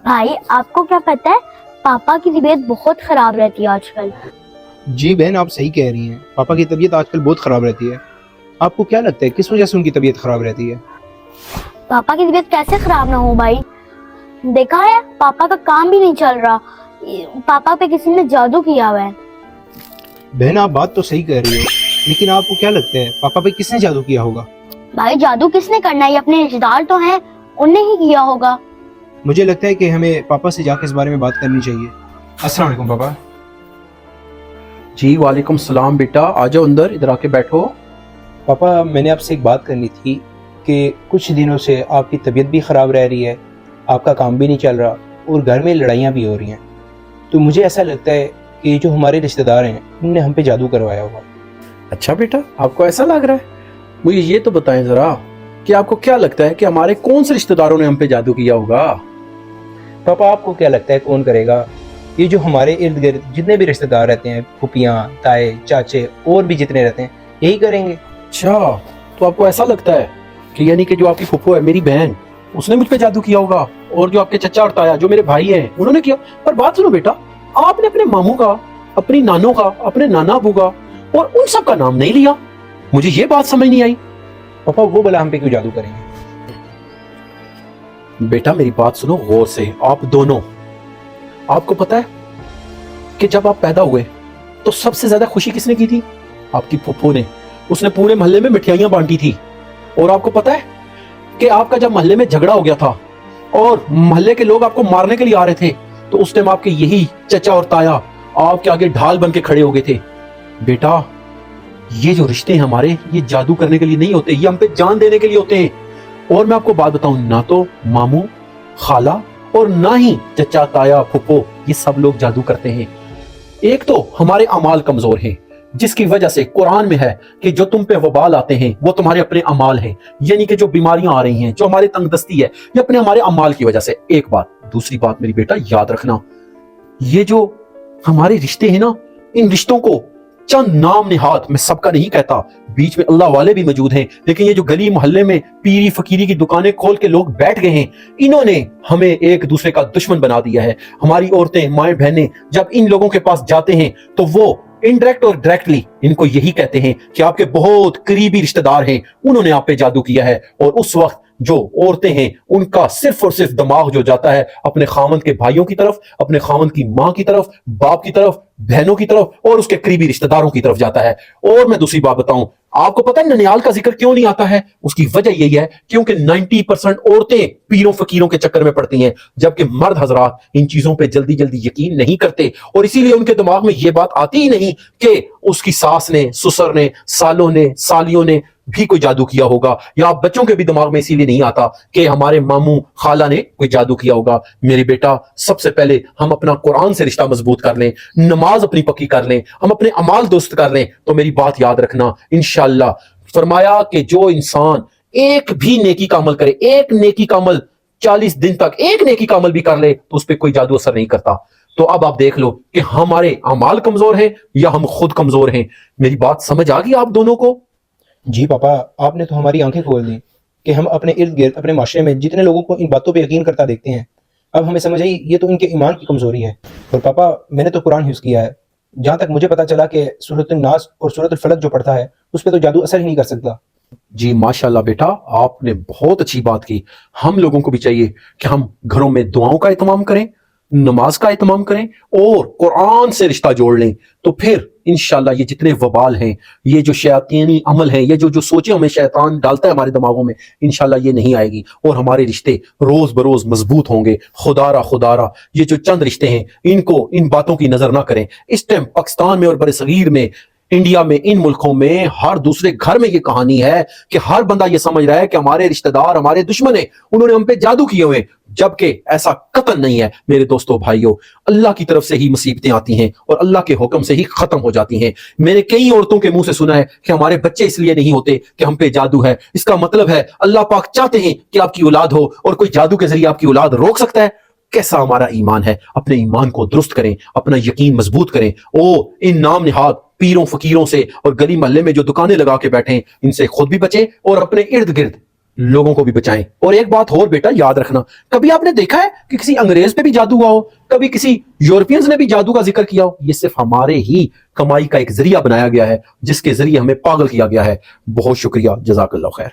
भाई आपको क्या पता है, पापा की तबीयत बहुत खराब रहती है आजकल। जी बहन, आप सही कह रही हैं। पापा की तबीयत आजकल बहुत ख़राब रहती है। आपको क्या लगता है किस वजह से उनकी तबीयत ख़राब रहती है? पापा की तबीयत कैसे खराब ना हो भाई, देखा है पापा का काम भी नहीं चल रहा, पापा पे किसी ने जादू किया हुआ है। बहन, आप बात तो सही कह रही हो, लेकिन आपको क्या लगता है पापा पे किसने जादू किया होगा? भाई जादू किसने करना है, ये अपने रिश्तेदार तो हैं, उनने ही किया होगा। मुझे लगता है कि हमें पापा से जाकर इस बारे में बात करनी चाहिए। अस्सलाम वालेकुम पापा। जी वालेकुम सलाम बेटा, आ जाओ अंदर, इधर आके बैठो। पापा, मैंने आपसे एक बात करनी थी कि कुछ दिनों से आपकी तबीयत भी ख़राब रह रही है, आपका काम भी नहीं चल रहा और घर में लड़ाइयाँ भी हो रही हैं। तो मुझे ऐसा लगता है कि जो हमारे रिश्तेदार हैं उनने हम पे जादू करवाया होगा। अच्छा बेटा, आपको ऐसा लग रहा है? मुझे ये तो बताएं जरा कि आपको क्या लगता है कि हमारे कौन से रिश्तेदारों ने हम पे जादू किया होगा? पापा, आपको क्या लगता है कौन करेगा? ये जो हमारे इर्द गिर्द जितने भी रिश्तेदार रहते हैं, फूफियाँ, ताए, चाचे और भी जितने रहते हैं, यही करेंगे। अच्छा, तो आपको ऐसा लगता है कि यानी कि जो आपकी फुफो है, मेरी बहन, उसने मुझ पे जादू किया होगा, और जो आपके चचा और ताया जो मेरे भाई हैं उन्होंने किया? पर बात सुनो बेटा, आपने अपने मामू का, अपनी नानों का, अपने नाना अबू का और उन सब का नाम नहीं लिया। मुझे ये बात समझ नहीं आई। पापा, वो भला हम पे क्यों जादू करेंगे? बेटा मेरी बात सुनो गौर से, आप दोनों। आपको पता है कि जब आप पैदा हुए तो सबसे ज्यादा खुशी किसने की थी? आपकी फुफ्फो ने। उसने पूरे मोहल्ले में मिठाइयां बांटी थी। और आपको पता है कि आपका जब मोहल्ले में झगड़ा हो गया था और मोहल्ले के लोग आपको मारने के लिए आ रहे थे, तो उस टाइम आपके यही चचा और ताया आपके आगे ढाल बन के खड़े हो गए थे। बेटा, ये जो रिश्ते हैं हमारे, ये जादू करने के लिए नहीं होते, ये हम पे जान देने के लिए होते हैं। और मैं आपको बात बताऊं, ना तो मामू, खाला और ना ही चचा, ताया, फुप्पो, ये सब लोग जादू करते हैं। एक तो हमारे अमाल कमजोर हैं, जिसकी वजह से कुरान में है कि जो तुम पे वबाल आते हैं वो तुम्हारे अपने अमाल हैं, यानी कि जो बीमारियां आ रही हैं, जो हमारे तंगदस्ती है, ये अपने हमारे अमाल की वजह से। एक बात। दूसरी बात मेरी बेटा याद रखना, ये जो हमारे रिश्ते हैं ना, इन रिश्तों को चंद नाम निहात, मैं सबका नहीं कहता, बीच में अल्लाह वाले भी मौजूद हैं, लेकिन ये जो गली मोहल्ले में पीरी फकीरी की दुकानें खोल के लोग बैठ गए हैं, इन्होंने हमें एक दूसरे का दुश्मन बना दिया है। हमारी औरतें, माएं, बहनें जब इन लोगों के पास जाते हैं तो वो इनडायरेक्ट और डायरेक्टली इनको यही कहते हैं कि आपके बहुत करीबी रिश्तेदार हैं, उन्होंने आप पे जादू किया है। और उस वक्त जो औरतें हैं उनका सिर्फ और सिर्फ दिमाग जो जाता है अपने खामंद के भाइयों की तरफ, अपने खामंद की माँ की तरफ, बाप की तरफ, बहनों की तरफ और उसके करीबी रिश्तेदारों की तरफ जाता है। और मैं दूसरी बात बताऊं, आपको पता है ननियाल का जिक्र क्यों नहीं आता है? उसकी वजह यही है क्योंकि 90% औरतें पीरों फकीरों के चक्कर में पड़ती हैं, जबकि मर्द हजरात इन चीजों पे जल्दी जल्दी यकीन नहीं करते, और इसीलिए उनके दिमाग में यह बात आती ही नहीं कि उसकी सास ने, ससुर ने, सालों ने, सालियों ने भी कोई जादू किया होगा, या बच्चों के भी दिमाग में इसीलिए नहीं आता कि हमारे मामू खाला ने कोई जादू किया होगा। मेरे बेटा, सबसे पहले हम अपना कुरान से रिश्ता मजबूत कर लें, नमाज अपनी पक्की कर लें, हम अपने अमाल दुरुस्त कर लें, तो मेरी बात याद रखना, इंशाअल्लाह फरमाया कि जो इंसान एक भी नेकी का अमल करे, एक नेकी का अमल 40 दिन तक एक नेकी का अमल भी कर ले, तो उस पर कोई जादू असर नहीं करता। तो अब आप देख लो कि हमारे अमाल कमजोर हैं या हम खुद कमजोर हैं। मेरी बात समझ आ गई आप दोनों को? जी पापा, आपने तो हमारी आंखें खोल दी कि हम अपने इर्द गिर्द, अपने माशरे में जितने लोगों को इन बातों पे यकीन करता देखते हैं, अब हमें समझ आई ये तो इनके ईमान की कमजोरी है। और पापा, मैंने तो कुरान हिफ्ज़ किया है, जहाँ तक मुझे पता चला कि सूरत नास और सूरत फलक जो पढ़ता है उस पर तो जादू असर ही नहीं कर सकता। जी माशाल्लाह बेटा, आपने बहुत अच्छी बात की। हम लोगों को भी चाहिए कि हम घरों में दुआओं का एहतमाम करें, नमाज का एहतमाम करें और कुरान से रिश्ता जोड़ लें, तो फिर इंशाल्लाह ये जितने वबाल हैं, ये जो शैतानी अमल हैं, ये जो सोचें हमें शैतान डालता है हमारे दिमागों में, इंशाल्लाह ये नहीं आएगी और हमारे रिश्ते रोज बरोज मजबूत होंगे। खुदारा ये जो चंद रिश्ते हैं, इनको, इन बातों की नजर ना करें। इस टाइम पाकिस्तान में और बड़े सगीर में, इंडिया में, इन मुल्कों में हर दूसरे घर में ये कहानी है कि हर बंदा ये समझ रहा है कि हमारे रिश्तेदार हमारे दुश्मन है, उन्होंने हम पे जादू किए हुए, जबकि ऐसा कतई नहीं है। मेरे दोस्तों, भाइयों, अल्लाह की तरफ से ही मुसीबतें आती हैं और अल्लाह के हुक्म से ही खत्म हो जाती हैं। मैंने कई औरतों के मुंह से सुना है कि हमारे बच्चे इसलिए नहीं होते कि हम पे जादू है। इसका मतलब है अल्लाह पाक चाहते हैं कि आपकी औलाद हो और कोई जादू के जरिए आपकी औलाद रोक सकता है। कैसा हमारा ईमान है? अपने ईमान को दुरुस्त करें, अपना यकीन मजबूत करें। ओ इन नाम निहाद पीरों फकीरों से और गली मोहल्ले में जो दुकानें लगा के बैठे, इनसे खुद भी बचे और अपने इर्द गिर्द लोगों को भी बचाएं। और एक बात और बेटा याद रखना, कभी आपने देखा है कि किसी अंग्रेज पे भी जादू हुआ हो, कभी किसी यूरोपियंस ने भी जादू का जिक्र किया हो? ये सिर्फ हमारे ही कमाई का एक जरिया बनाया गया है, जिसके जरिए हमें पागल किया गया है। बहुत शुक्रिया, जज़ाकल्लाह खैर।